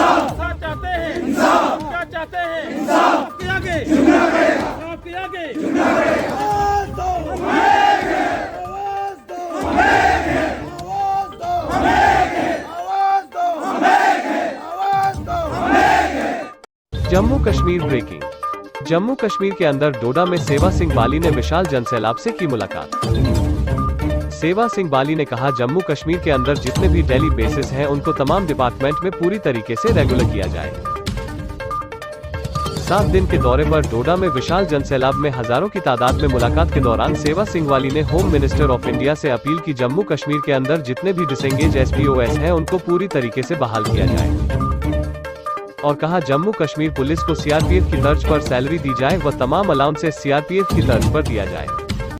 इंसाफ चाहते हैं, इंसाफ क्या चाहते हैं, इंसाफ आपके आगे, आपके आगे आवाज दो, आवाज दो, आवाज दो, आवाज दो, आवाज दो। जम्मू कश्मीर ब्रेकिंग। जम्मू कश्मीर के अंदर डोडा में सेवा सिंह बाली ने विशाल जनसैलाब से की मुलाकात। सेवा सिंह बाली ने कहा, जम्मू कश्मीर के अंदर जितने भी डेली बेसिस हैं उनको तमाम डिपार्टमेंट में पूरी तरीके से रेगुलर किया जाए। 7 दिन के दौरे पर डोडा में विशाल जनसैलाब में हजारों की तादाद में मुलाकात के दौरान सेवा सिंह बाली ने होम मिनिस्टर ऑफ इंडिया से अपील की, जम्मू कश्मीर के अंदर जितने भी डिसेंगेज SPOS हैं उनको पूरी तरीके से बहाल किया जाए और कहा, जम्मू कश्मीर पुलिस को CRPF की तर्ज पर सैलरी दी जाए व तमाम अलाउंसेस CRPF की तर्ज पर दिया जाए।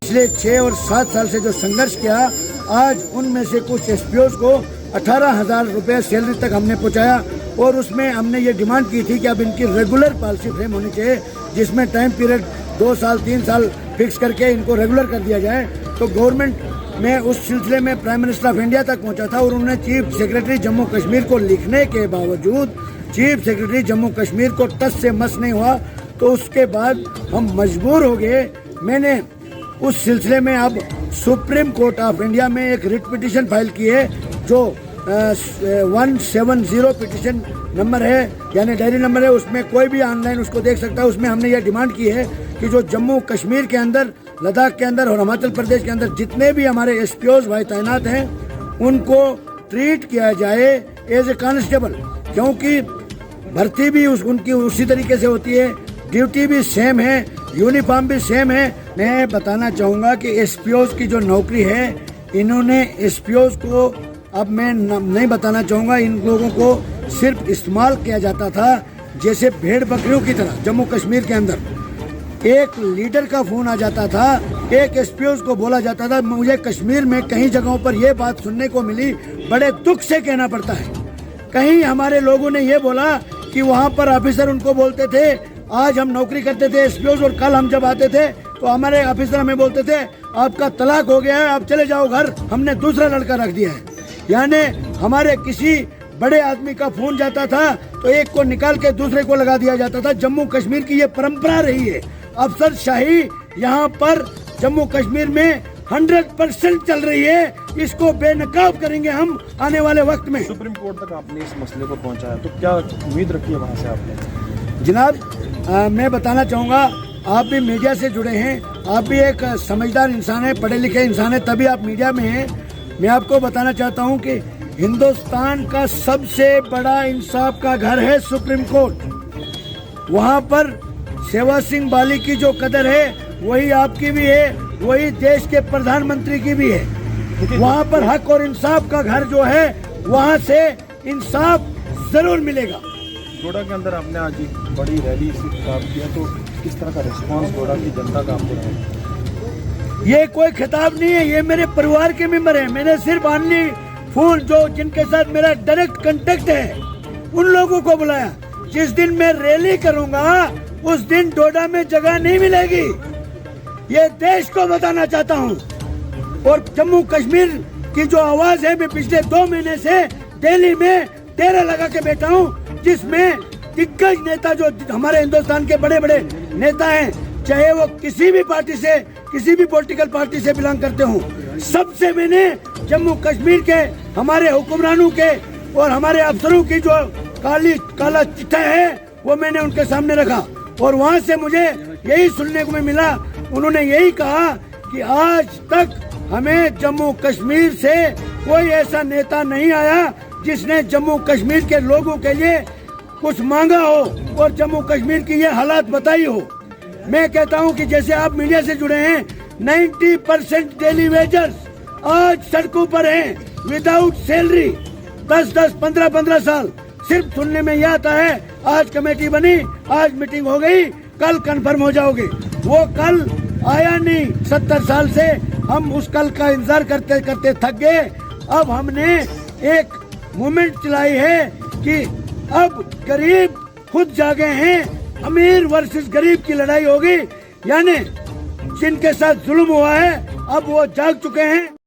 पिछले 6 और 7 साल से जो संघर्ष किया, आज उनमें से कुछ SPOs को 18,000 रुपये सैलरी तक हमने पहुंचाया और उसमें हमने ये डिमांड की थी कि अब इनकी रेगुलर पॉलिसी फ्रेम होनी चाहिए, जिसमें टाइम पीरियड 2 साल 3 साल फिक्स करके इनको रेगुलर कर दिया जाए। तो गवर्नमेंट में उस सिलसिले में प्राइम मिनिस्टर ऑफ इंडिया तक पहुंचा था और उन्होंने चीफ सेक्रेटरी जम्मू कश्मीर को लिखने के बावजूद चीफ सेक्रेटरी जम्मू कश्मीर को टस से मस नहीं हुआ। तो उसके बाद हम मजबूर हो गए। मैंने उस सिलसिले में अब सुप्रीम कोर्ट ऑफ इंडिया में एक रिट पिटीशन फाइल की है, जो 170 पिटीशन नंबर है, यानी डायरी नंबर है। उसमें कोई भी ऑनलाइन उसको देख सकता है। उसमें हमने ये डिमांड की है कि जो जम्मू कश्मीर के अंदर, लद्दाख के अंदर और हिमाचल प्रदेश के अंदर जितने भी हमारे SPOs भाई तैनात हैं उनको ट्रीट किया जाए एज ए कांस्टेबल, क्योंकि भर्ती भी उनकी उसी तरीके से होती है, ड्यूटी भी सेम है, यूनिफॉर्म भी सेम है। मैं बताना चाहूँगा कि SPOs की जो नौकरी है, इन्होंने SPOs को, अब मैं नहीं बताना चाहूँगा, इन लोगों को सिर्फ इस्तेमाल किया जाता था जैसे भेड़ बकरियों की तरह। जम्मू कश्मीर के अंदर एक लीडर का फोन आ जाता था, एक SPOs को बोला जाता था। मुझे कश्मीर में कई जगहों पर यह बात सुनने को मिली, बड़े दुख से कहना पड़ता है। कहीं हमारे लोगों ने ये बोला कि वहाँ पर ऑफिसर उनको बोलते थे, आज हम नौकरी करते थे SPOs और कल हम जब आते थे तो हमारे ऑफिसर हमें बोलते थे, आपका तलाक हो गया है, आप चले जाओ घर, हमने दूसरा लड़का रख दिया है। यानी हमारे किसी बड़े आदमी का फोन जाता था तो एक को निकाल के दूसरे को लगा दिया जाता था। जम्मू कश्मीर की ये परंपरा रही है। अफसरशाही यहाँ पर जम्मू कश्मीर में 100% चल रही है। इसको बेनकाब करेंगे हम आने वाले वक्त में। सुप्रीम कोर्ट तक आपने इस मसले को पहुंचाया, तो क्या उम्मीद रखी है वहाँ से आपने? जनाब, मैं बताना चाहूँगा, आप भी मीडिया से जुड़े हैं, आप भी एक समझदार इंसान है, पढ़े लिखे इंसान है, तभी आप मीडिया में हैं। मैं आपको बताना चाहता हूँ कि हिंदुस्तान का सबसे बड़ा इंसाफ का घर है सुप्रीम कोर्ट। वहाँ पर सेवा सिंह बाली की जो कदर है वही आपकी भी है, वही देश के प्रधानमंत्री की भी है। वहाँ पर हक और इंसाफ का घर जो है, वहाँ से इंसाफ जरूर मिलेगा। डोडा के अंदर आपने आज एक बड़ी रैली से खिताब किया, तो किस तरह का रिस्पांस डोडा की जनता का आपको रहा? ये कोई खिताब नहीं है, ये मेरे परिवार के मेंबर हैं। मैंने सिर्फ ऑनली फूल जो जिनके साथ मेरा डायरेक्ट कांटेक्ट है उन लोगों को बुलाया। जिस दिन मैं रैली करूंगा उस दिन डोडा में जगह नहीं मिलेगी, ये देश को बताना चाहता हूँ। और जम्मू कश्मीर की जो आवाज है, मैं पिछले 2 महीने से दिल्ली में डेरा लगा के बैठा हूँ, जिसमें दिग्गज नेता जो हमारे हिंदुस्तान के बड़े बड़े नेता हैं, चाहे वो किसी भी पार्टी से, किसी भी पॉलिटिकल पार्टी से बिलोंग करते हों, सबसे मैंने जम्मू कश्मीर के हमारे हुक्मरानों के और हमारे अफसरों की जो काला चिट्ठा है वो मैंने उनके सामने रखा। और वहाँ से मुझे यही सुनने को मिला, उन्होंने यही कहा कि आज तक हमें जम्मू कश्मीर से कोई ऐसा नेता नहीं आया जिसने जम्मू कश्मीर के लोगों के लिए कुछ मांगा हो और जम्मू कश्मीर की ये हालात बताई हो। मैं कहता हूं कि जैसे आप मीडिया से जुड़े हैं, 90% डेली वेजर्स आज सड़कों पर हैं विदाउट सैलरी, 10-10, 15-15 साल। सिर्फ सुनने में यह आता है, आज कमेटी बनी, आज मीटिंग हो गई, कल कंफर्म हो जाओगे। वो कल आया नहीं। 70 साल से हम उस कल का इंतजार करते करते थक गए। अब हमने एक मूवमेंट चलाई है कि अब गरीब खुद जागे हैं, अमीर वर्सेस गरीब की लड़ाई होगी। यानी जिनके साथ जुल्म हुआ है अब वो जाग चुके हैं।